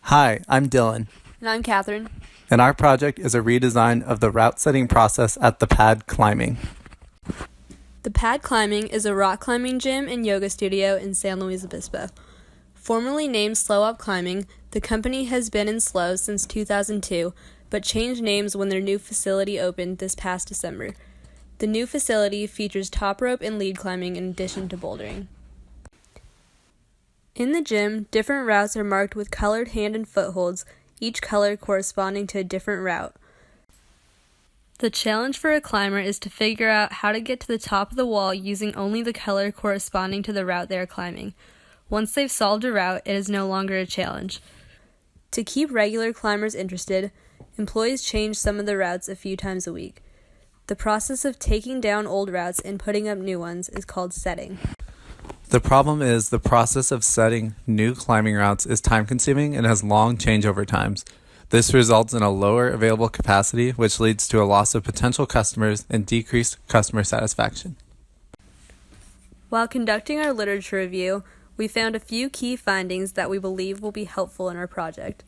Hi, I'm Dylan, And I'm Catherine. and our project is a redesign of the route setting process at the Pad Climbing. The Pad Climbing is a rock climbing gym and yoga studio in San Luis Obispo. Formerly named Slow Up Climbing, the company has been in SLO since 2002, but changed names when their new facility opened this past December. The new facility features top rope and lead climbing in addition to bouldering. In the gym, different routes are marked with colored hand and foot holds, each color corresponding to a different route. The challenge for a climber is to figure out how to get to the top of the wall using only the color corresponding to the route they are climbing. Once they've solved a route, it is no longer a challenge. To keep regular climbers interested, employees change some of the routes a few times a week. The process of taking down old routes and putting up new ones is called setting. The problem is the process of setting new climbing routes is time-consuming and has long changeover times. This results in a lower available capacity, which leads to a loss of potential customers and decreased customer satisfaction. While conducting our literature review, we found a few key findings that we believe will be helpful in our project.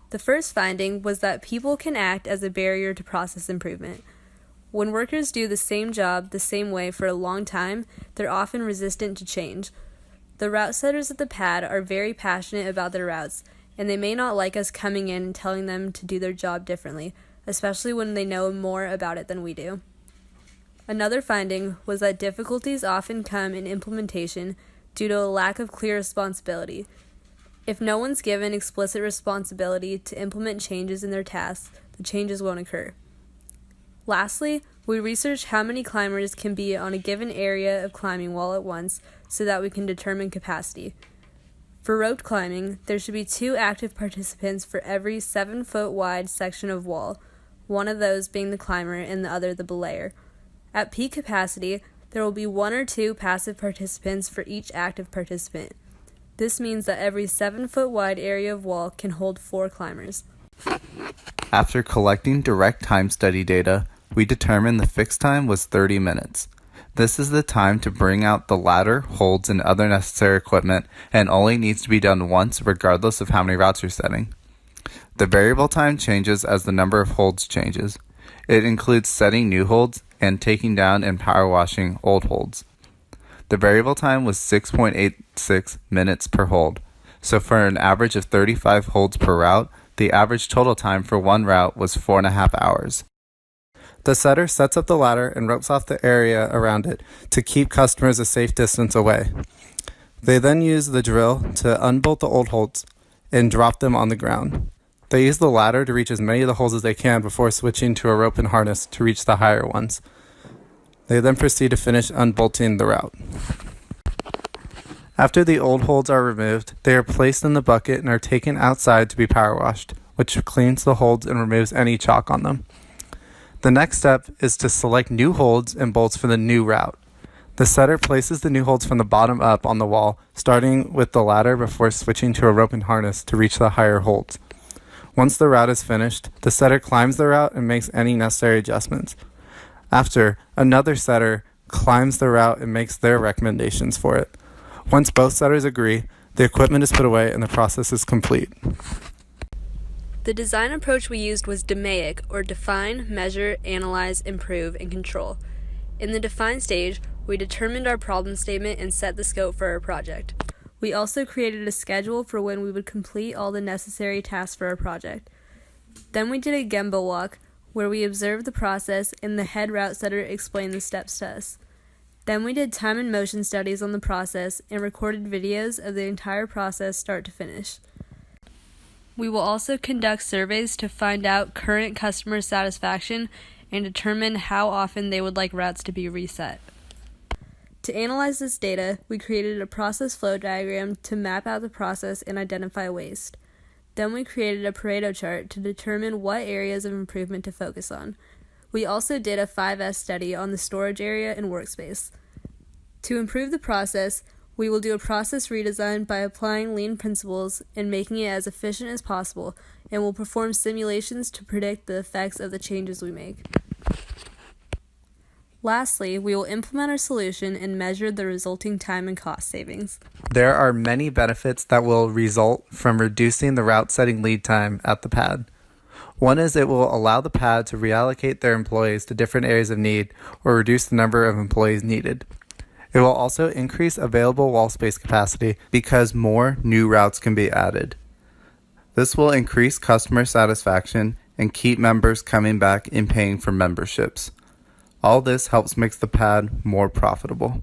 The first finding was that people can act as a barrier to process improvement. When workers do the same job the same way for a long time, they're often resistant to change. The route setters at the pad are very passionate about their routes, and they may not like us coming in and telling them to do their job differently, especially when they know more about it than we do. Another finding was that difficulties often come in implementation due to a lack of clear responsibility. If no one's given explicit responsibility to implement changes in their tasks, the changes won't occur. Lastly, we researched how many climbers can be on a given area of climbing wall at once so that we can determine capacity. For roped climbing, there should be 2 active participants for every 7-foot wide section of wall, one of those being the climber and the other the belayer. At peak capacity, there will be 1 or 2 passive participants for each active participant. This means that every 7-foot wide area of wall can hold 4 climbers. After collecting direct time study data, we determined the fixed time was 30 minutes. This is the time to bring out the ladder, holds, and other necessary equipment, and only needs to be done once regardless of how many routes you're setting. The variable time changes as the number of holds changes. It includes setting new holds and taking down and power washing old holds. The variable time was 6.86 minutes per hold, so for an average of 35 holds per route, the average total time for one route was 4.5 hours. The setter sets up the ladder and ropes off the area around it to keep customers a safe distance away. They then use the drill to unbolt the old holds and drop them on the ground. They use the ladder to reach as many of the holes as they can before switching to a rope and harness to reach the higher ones. They then proceed to finish unbolting the route. After the old holds are removed, they are placed in the bucket and are taken outside to be power washed, which cleans the holds and removes any chalk on them. The next step is to select new holds and bolts for the new route. The setter places the new holds from the bottom up on the wall, starting with the ladder before switching to a rope and harness to reach the higher holds. Once the route is finished, the setter climbs the route and makes any necessary adjustments. After, another setter climbs the route and makes their recommendations for it. Once both setters agree, the equipment is put away and the process is complete. The design approach we used was DMAIC, or Define, Measure, Analyze, Improve, and Control. In the define stage, we determined our problem statement and set the scope for our project. We also created a schedule for when we would complete all the necessary tasks for our project. Then we did a Gemba walk, where we observed the process and the head route setter explained the steps to us. Then we did time and motion studies on the process and recorded videos of the entire process start to finish. We will also conduct surveys to find out current customer satisfaction and determine how often they would like routes to be reset. To analyze this data, we created a process flow diagram to map out the process and identify waste. Then we created a Pareto chart to determine what areas of improvement to focus on. We also did a 5S study on the storage area and workspace. To improve the process, we will do a process redesign by applying lean principles and making it as efficient as possible, and will perform simulations to predict the effects of the changes we make. Lastly, we will implement our solution and measure the resulting time and cost savings. There are many benefits that will result from reducing the route setting lead time at the pad. One is it will allow the pad to reallocate their employees to different areas of need or reduce the number of employees needed. It will also increase available wall space capacity because more new routes can be added. This will increase customer satisfaction and keep members coming back and paying for memberships. All this helps make the pad more profitable.